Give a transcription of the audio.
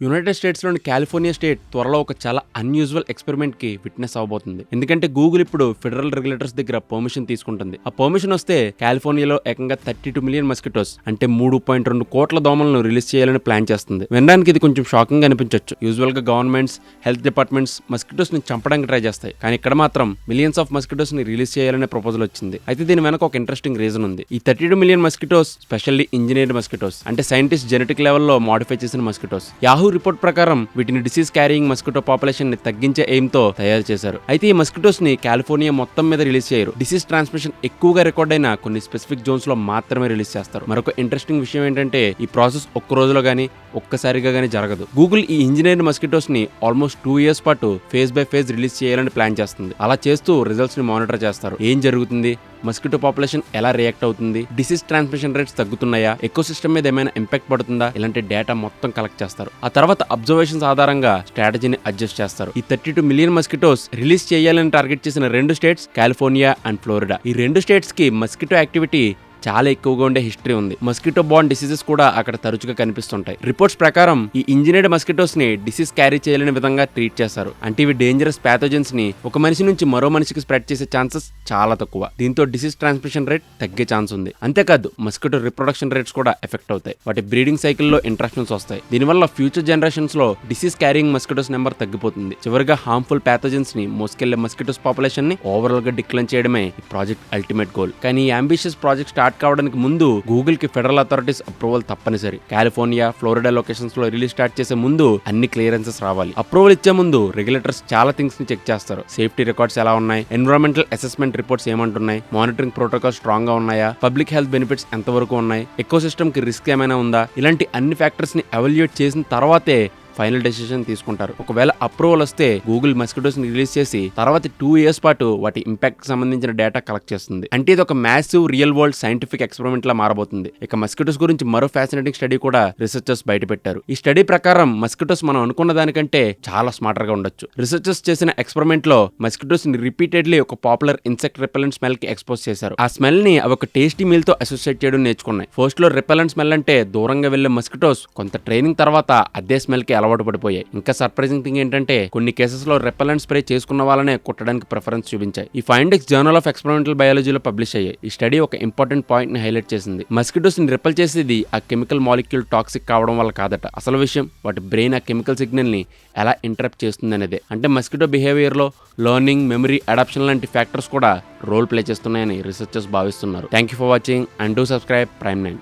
United స్టేట్స్లోని California state త్వరలో ఒక చాలా అన్యూజువల్ ఎక్స్పెరిమెంట్కి విట్నెస్ అవబోతుంది. ఎందుకంటే గూగుల్ ఇప్పుడు ఫెడరల్ రెగ్యులేటర్స్ దగ్గర పర్మిషన్ తీసుకుంటుంది. ఆ పర్మిషన్ వస్తే కాలిఫోర్నియాలో ఏకంగా 32 మిలియన్ మస్కిటోస్ అంటే 3.2 కోట్ల దోమలను రిలీజ్ చేయాలని ప్లాన్ చేస్తుంది. వినడానికి ఇది కొంచెం షాకింగ్ అనిపించవచ్చు. యూజువల్ గా గవర్నమెంట్స్, హెల్త్ డిపార్ట్మెంట్స్ మస్కిటోస్ ని చంపడానికి ట్రై చేస్తాయి. కానీ ఇక్కడ మాత్రం మిలియన్స్ ఆఫ్ మస్కిటోస్ ని రిలీజ్ చేయాలనే ప్రపోజల్ వచ్చింది. అయితే దీని వెనక ఒక ఇంట్రెస్టింగ్ రీజన్ ఉంది. ఈ 32 million mosquitoes specially engineered mosquitoes అంటే సైంటిస్ట్ జెనెటిక్ లెవెల్లో మాడిఫై చేసిన మస్కిటోస్. యాహూ రిపోర్ట్ ప్రకారం వీటిని డిసీజ్ క్యారింగ్ మస్కిటో పాపులేషన్ ని తగ్గించే ఎయిమ్ తో తయారు చేశారు. అయితే ఈ మస్కిటోస్ ని కాలిఫోర్నియా మొత్తం మీద రిలీజ్ చేయరు. డిసీజ్ ట్రాన్స్మిషన్ ఎక్కువగా రికార్డ్ అయిన కొన్ని స్పెసిఫిక్ జోన్స్ లో మాత్రమే రిలీజ్ చేస్తారు. మరొక ఇంట్రెస్టింగ్ విషయం ఏంటంటే ఈ ప్రాసెస్ ఒక్క రోజులో గానీ ఒక్కసారిగా గానీ జరగదు. గూగుల్ ఈ ఇంజనీర్డ్ మస్కిటోస్ ని ఆల్మోస్ట్ 2 years పాటు ఫేజ్ బై ఫేజ్ రిలీజ్ చేయాలని ప్లాన్ చేస్తుంది. అలా చేస్తూ రిజల్ట్స్ ని మానిటర్ చేస్తారు. ఏం జరుగుతుంది, మస్కిటో పాపులేషన్ ఎలా రియాక్ట్ అవుతుంది, డిసీజ్ ట్రాన్స్మిషన్ రేట్స్ తగ్గుతున్నాయా, ఎకోసిస్టమ్ మీద ఏమైనా ఇంపాక్ట్ పడుతుందా, ఇలాంటి డేటా మొత్తం కలెక్ట్ చేస్తారు. ఆ తర్వాత అబ్జర్వేషన్స్ ఆధారంగా స్ట్రాటజీని అడ్జస్ట్ చేస్తారు. ఈ 32 మిలియన్ మస్కిటోస్ రిలీజ్ చేయాలని టార్గెట్ చేసిన 2 స్టేట్స్ కాలిఫోర్నియా అండ్ ఫ్లోరిడా. ఈ 2 స్టేట్స్ కి మస్కిటో యాక్టివిటీ చాలా ఎక్కువగా ఉండే హిస్టరీ ఉంది. మస్కిటో బార్న్ డిసీజెస్ కూడా అక్కడ తరచుగా కనిపిస్తుంటాయి. రిపోర్ట్స్ ప్రకారం ఈ ఇంజనీర్డ్ మస్కిటోస్ ని డిసీజ్ క్యారీ చేయలేని విధంగా ట్రీట్ చేస్తారు. అంటే ఇవి డేంజరస్ ప్యాథోజన్స్ ని ఒక మనిషి నుంచి మరో మనిషికి స్ప్రెడ్ చేసే ఛాన్సెస్ చాలా తక్కువ. దీంతో డిసీజ్ ట్రాన్స్మిషన్ రేట్ తగ్గే ఛాన్స్ ఉంది. అంతేకాదు మస్కిటో రిప్రొడక్షన్ రేట్స్ కూడా ఎఫెక్ట్ అవుతాయి. వాటి బ్రీడింగ్ సైకిల్లో ఇంట్రాక్షన్స్ వస్తాయి. దీనివల్ల ఫ్యూచర్ జనరేషన్స్ లో డిసీజ్ క్యారింగ్ మస్కిటోస్ నెంబర్ తగ్గిపోతుంది. చివరిగా హార్మ్ఫుల్ ప్యాథోజన్స్ ని మోసుకెళ్లే మస్కిటోస్ పాపులేషన్ ని ఓవరాల్ గా డిక్లైన్ చేయడమే ఈ ప్రాజెక్ట్ అల్టిమేట్ గోల్. కానీ ఈ అంబిషియస్ ప్రాజెక్ట్ స్టార్ట్ కావడానికి ముందు గూగుల్ కి ఫెడరల్ అథారిటీస్ అప్రూవల్ తప్పనిసరి. కాలిఫోర్నియా, ఫ్లోరిడా లొకేషన్స్ లో రిలీజ్ స్టార్ట్ చేసే ముందు అన్ని క్లియరెన్సెస్ రావాలి. అప్రూవల్ ఇచ్చే ముందు రెగ్యులేటర్స్ చాలా థింగ్స్ ని చెక్ చేస్తారు. సేఫ్టీ రికార్డ్స్ ఎలా ఉన్నాయి, ఎన్విరాన్మెంటల్ అసెస్మెంట్ రిపోర్ట్స్ ఏమంటున్నాయి, మానిటరింగ్ ప్రోటోకాల్ స్ట్రాంగ్ గా ఉన్నాయా, పబ్లిక్ హెల్త్ బెనిఫిట్స్ ఎంతవరకు ఉన్నాయి, ఎకోసిస్టమ్ కి రిస్క్ ఏమైనా ఉందా, ఇలాంటి అన్ని ఫ్యాక్టర్స్ ని ఎవాల్యుయేట్ చేసిన తర్వాతే ఫైనల్ డెసిషన్ తీసుకుంటారు. ఒకవేళ అప్రూవల్ వస్తే గూగుల్ మస్కిటోస్ ని రిలీజ్ చేసి తర్వాత 2 years పాటు వాటి ఇంపాక్ట్ కి సంబంధించిన డేటా కలెక్ట్ చేస్తుంది. అంటే ఇది ఒక massive real world scientific experiment లా మారబోతుంది. ఇక మస్కిటోస్ గురించి మరో ఫ్యాసినేటింగ్ స్టడీ కూడా రీసెర్చర్స్ బయటపెట్టారు. ఈ స్టడీ ప్రకారం మస్కిటోస్ మనం అనుకున్న దానికంటే చాలా స్మార్టర్ గా ఉండొచ్చు. రీసెర్చర్స్ చేసిన ఎక్స్పెరిమెంట్ లో మస్కిటోస్ ని రిపీటెడ్లీ ఒక పాపులర్ ఇన్సెక్ట్ రిపెలెంట్ స్మెల్ కి ఎక్స్పోజ్ చేశారు. ఆ స్మెల్ ని అవి ఒక టేస్టీ మీల్ తో అసోసియేట్ చేయడం నేర్చుకున్నాయి. ఫస్ట్ లో రిపెలెంట్ స్మెల్ అంటే దూరంగా వెళ్లే మస్కిటోస్ కొంత ట్రైనింగ్ తర్వాత అదే స్మెల్ కి అలవాటు పడిపోయాయి. ఇంకా సర్ప్రైజింగ్ థింగ్ ఏంటంటే కొన్ని కేసెస్ లో రెపెలెంట్ స్ప్రే చేసుకున్న వాళ్ళనే కుట్టడానికి ప్రిఫరెన్స్ చూపించాయి. ఈ ఫైండింగ్స్ జర్నల్ ఆఫ్ ఎక్స్పెరిమెంటల్ బయాలజీలో పబ్లిష్ అయ్యాయి. ఈ స్టడీ ఒక ఇంపార్టెంట్ పాయింట్ ని హైలైట్ చేసింది. మస్కిటోస్ ని రిపెల్ చేసేది ఆ కెమికల్ మాలిక్యూల్ టాక్సిక్ కావడం వల్ల కాదట. అసలు విషయం వాటి బ్రెయిన్ ఆ కెమికల్ సిగ్నల్ ని ఎలా ఇంటరప్ట్ చేస్తుంది అనేదే. అంటే మస్కిటో బిహేవియర్ లో లెర్నింగ్, మెమరీ, అడాప్షన్ లాంటి ఫ్యాక్టర్స్ కూడా రోల్ ప్లే చేస్తున్నాయని రీసెర్చర్స్ భావిస్తున్నారు. Thank you for watching and do subscribe Prime9.